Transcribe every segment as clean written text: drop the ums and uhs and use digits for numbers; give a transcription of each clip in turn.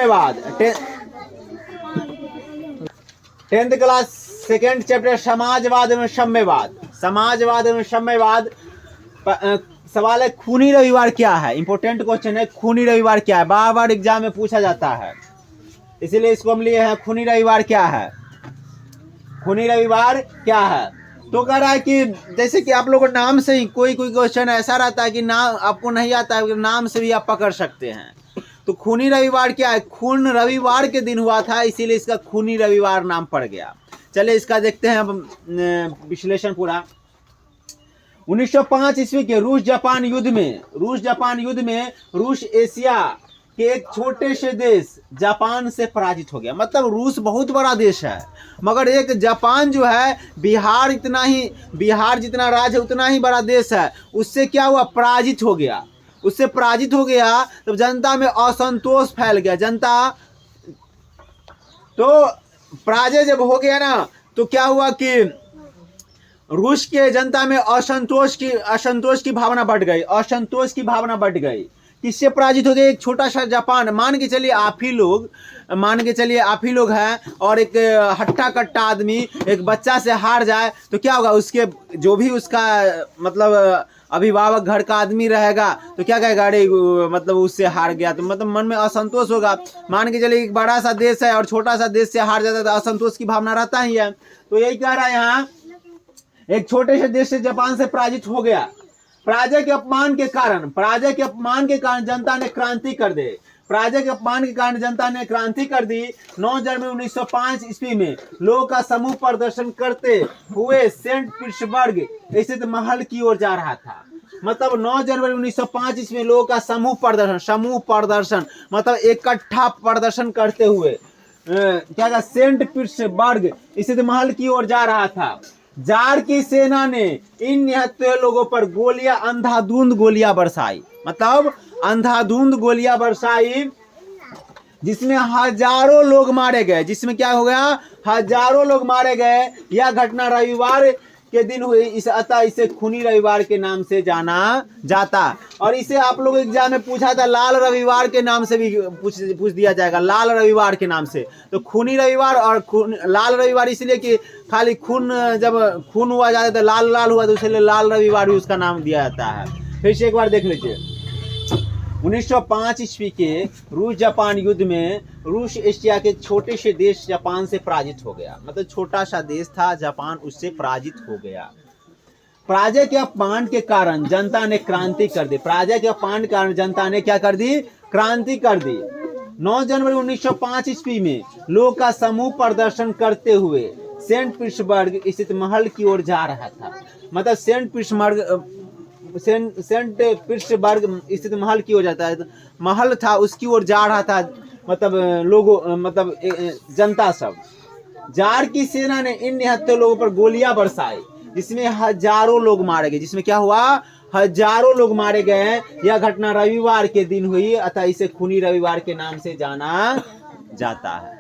साम्यवाद। 10th class second chapter समाजवाद एवं साम्यवाद। समाजवाद एवं साम्यवाद। सवाल है खूनी रविवार क्या है। इंपोर्टेंट क्वेश्चन है, खूनी रविवार क्या है, बार बार एग्जाम में पूछा जाता है, इसीलिए इसको हम लिए हैं। खूनी रविवार क्या है, खूनी रविवार क्या है। तो कह रहा है कि जैसे कि आप लोगों को नाम से ही कोई कोई क्वेश्चन ऐसा रहता है कि नाम आपको नहीं आता है, नाम से भी आप पकड़ सकते हैं। तो खूनी रविवार क्या है, खून रविवार के दिन हुआ था, इसीलिए इसका खूनी रविवार नाम पड़ गया। चलिए इसका देखते हैं विश्लेषण पूरा। 1905 ईस्वी के रूस जापान युद्ध में रूस एशिया के एक छोटे से देश जापान से पराजित हो गया। मतलब रूस बहुत बड़ा देश है, मगर एक जापान जो है बिहार जितना राज्य है उतना ही बड़ा देश है, उससे क्या हुआ, पराजित हो गया। उससे पराजित हो गया तो जनता में असंतोष फैल गया। जनता तो पराजय जब हो गया ना, तो क्या हुआ कि रूस के जनता में असंतोष की भावना बढ़ गई। असंतोष की भावना बढ़ गई। किससे पराजित हो गए, एक छोटा सा जापान। मान के चलिए आप ही लोग हैं, और एक हट्टा कट्टा आदमी एक बच्चा से हार जाए तो क्या होगा, उसके जो भी उसका मतलब अभिभावक घर का आदमी रहेगा तो क्या कहेगा, अरे मतलब उससे हार गया, तो मतलब मन में असंतोष होगा। मान के चलिए एक बड़ा सा देश है और छोटा सा देश से हार जाता है तो असंतोष की भावना रहता ही है। तो यही कह रहा है यहाँ, एक छोटे से देश से जापान से पराजित हो गया। पराजय के अपमान के कारण जनता ने क्रांति कर दी। 9 जनवरी 1905 ईस्वी में लोगों का समूह प्रदर्शन करते हुए सेंट पीटर्सबर्ग स्थित महल की ओर जा रहा था। मतलब 9 जनवरी 1905 ईस्वी में लोगों का समूह प्रदर्शन मतलब इकट्ठा प्रदर्शन करते हुए क्या सेंट पीटर्सबर्ग स्थित महल की ओर जा रहा था। जार की सेना ने इन निहत्थे लोगों पर अंधाधुंध गोलियां बरसाई। मतलब अंधाधुंध गोलियां बरसाई, जिसमें हजारों लोग मारे गए। जिसमें क्या हो गया, हजारों लोग मारे गए। यह घटना रविवार के दिन हुई, इसे खूनी रविवार के नाम से जाना जाता। और इसे आप लोग एग्जाम में पूछा था, लाल रविवार के नाम से भी पूछ दिया जाएगा, लाल रविवार के नाम से। तो खूनी रविवार और लाल रविवार इसलिए कि खाली जब खून हुआ जाता है तो लाल लाल हुआ, तो इसलिए लाल रविवार भी उसका नाम दिया जाता है। फिर से एक बार देख लीजिए। 1905 ईस्वी के रूस जापान युद्ध में रूस एशिया के छोटे से देश जापान से पराजित हो गया। मतलब छोटा सा देश था जापान, उससे पराजित हो गया। पराजय के अपमान के कारण जनता ने क्रांति कर दी। पराजय के अपमान के कारण जनता ने क्या कर दी, क्रांति कर दी। 9 जनवरी 1905 ईस्वी में लोग का समूह प्रदर्शन करते हुए सेंट पीटर्सबर्ग स्थित महल की ओर जा रहा था। मतलब सेंट पीटर्सबर्ग स्थित महल की ओर जाता है, महल था उसकी ओर जा रहा था। मतलब जनता सब। जार की सेना ने इन निहत्थे लोगों पर गोलियां बरसाई, जिसमें हजारों लोग मारे गए। जिसमें क्या हुआ, हजारों लोग मारे गए। यह घटना रविवार के दिन हुई, अतः इसे खूनी रविवार के नाम से जाना जाता है।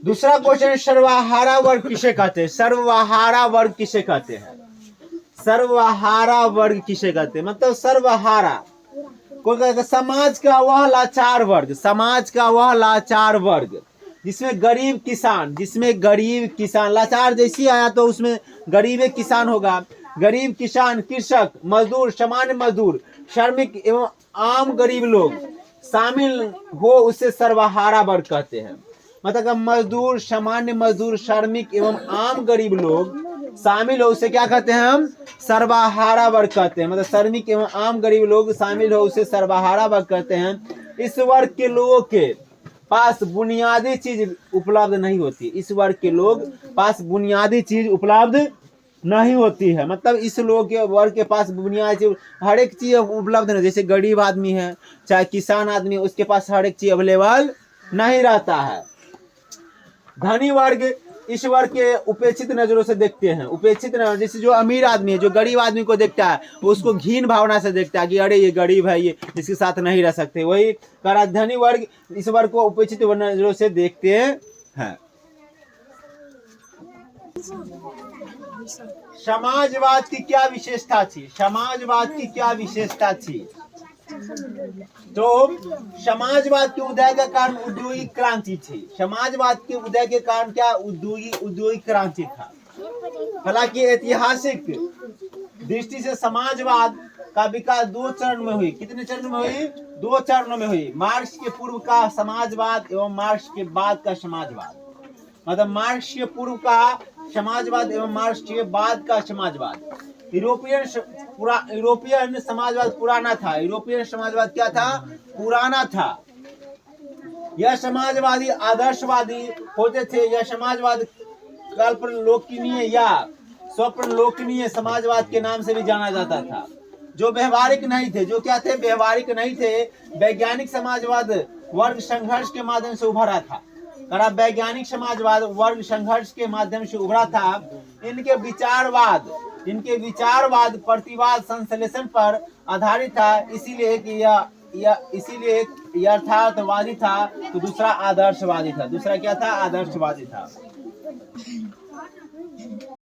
दूसरा क्वेश्चन, सर्वहारा वर्ग किसे कहते हैं। सर्वहारा वर्ग किसे कहते हैं, सर्वहारा वर्ग किसे कहते हैं। मतलब सर्वहारा को समाज का वह लाचार वर्ग, समाज का वह लाचार वर्ग जिसमें गरीब किसान, लाचार जैसी आया तो उसमें गरीब किसान होगा। गरीब किसान, कृषक, मजदूर, सामान्य मजदूर, श्रमिक एवं आम गरीब लोग शामिल हो, उसे सर्वहारा वर्ग कहते हैं। मतलब मजदूर, सामान्य मजदूर, श्रमिक एवं आम गरीब लोग शामिल हो, उसे क्या कहते हैं, हम सर्वहारा वर्ग कहते हैं। मतलब श्रमिक एवं आम गरीब लोग शामिल हो, उसे सर्वहारा वर्ग कहते हैं। इस वर्ग के लोगों के पास बुनियादी चीज उपलब्ध नहीं होती। इस वर्ग के लोग पास बुनियादी चीज उपलब्ध नहीं होती है। मतलब इस लोग के वर्ग के पास बुनियादी चीज, हर एक चीज उपलब्ध नहीं। जैसे गरीब आदमी है, चाहे किसान आदमी, उसके पास हर एक चीज अवेलेबल नहीं रहता है। धनी वर्ग इस वर्ग के उपेक्षित नजरों से देखते हैं। उपेक्षित नजर, जैसे जो अमीर आदमी है, जो गरीब आदमी को देखता है, वो उसको घीन भावना से देखता है कि अरे ये गरीब है, ये इसके साथ नहीं रह सकते। वही करा, धनी वर्ग इस वर्ग को उपेक्षित नजरों से देखते हैं। समाजवाद की क्या विशेषता थी, समाजवाद की क्या विशेषता थी। तो समाजवाद के उदय के कारण औद्योगिक क्रांति थी। समाजवाद के उदय के कारण क्या औद्योगिक क्रांति था। हालांकि ऐतिहासिक दृष्टि से समाजवाद का विकास 2 चरण में हुई। कितने चरण में हुई? 2 चरणों में हुई। मार्क्स के पूर्व का समाजवाद एवं मार्क्स के बाद का समाजवाद। मतलब मार्क्स के पूर्व का समाजवाद एवं मार्क्स के बाद का समाजवाद। यूरोपियन समाजवाद पुराना था। यूरोपियन समाजवाद क्या था? पुराना था। यह समाजवादी आदर्शवादी होते थे। यह समाजवाद कल्पलोकनीय या स्वप्नलोकनीय समाजवाद के नाम से भी जाना जाता था, जो व्यवहारिक नहीं थे। जो क्या थे? व्यवहारिक नहीं थे। वैज्ञानिक समाजवाद वर्ग संघर्ष के माध्यम से उभरा था। वैज्ञानिक समाजवाद वर्ग संघर्ष के माध्यम से उभरा था। इनके विचारवाद प्रतिवाद संश्लेषण पर आधारित था। इसीलिए कि इसीलिए एक यथार्थवादी था तो दूसरा आदर्शवादी था। दूसरा क्या था? आदर्शवादी था।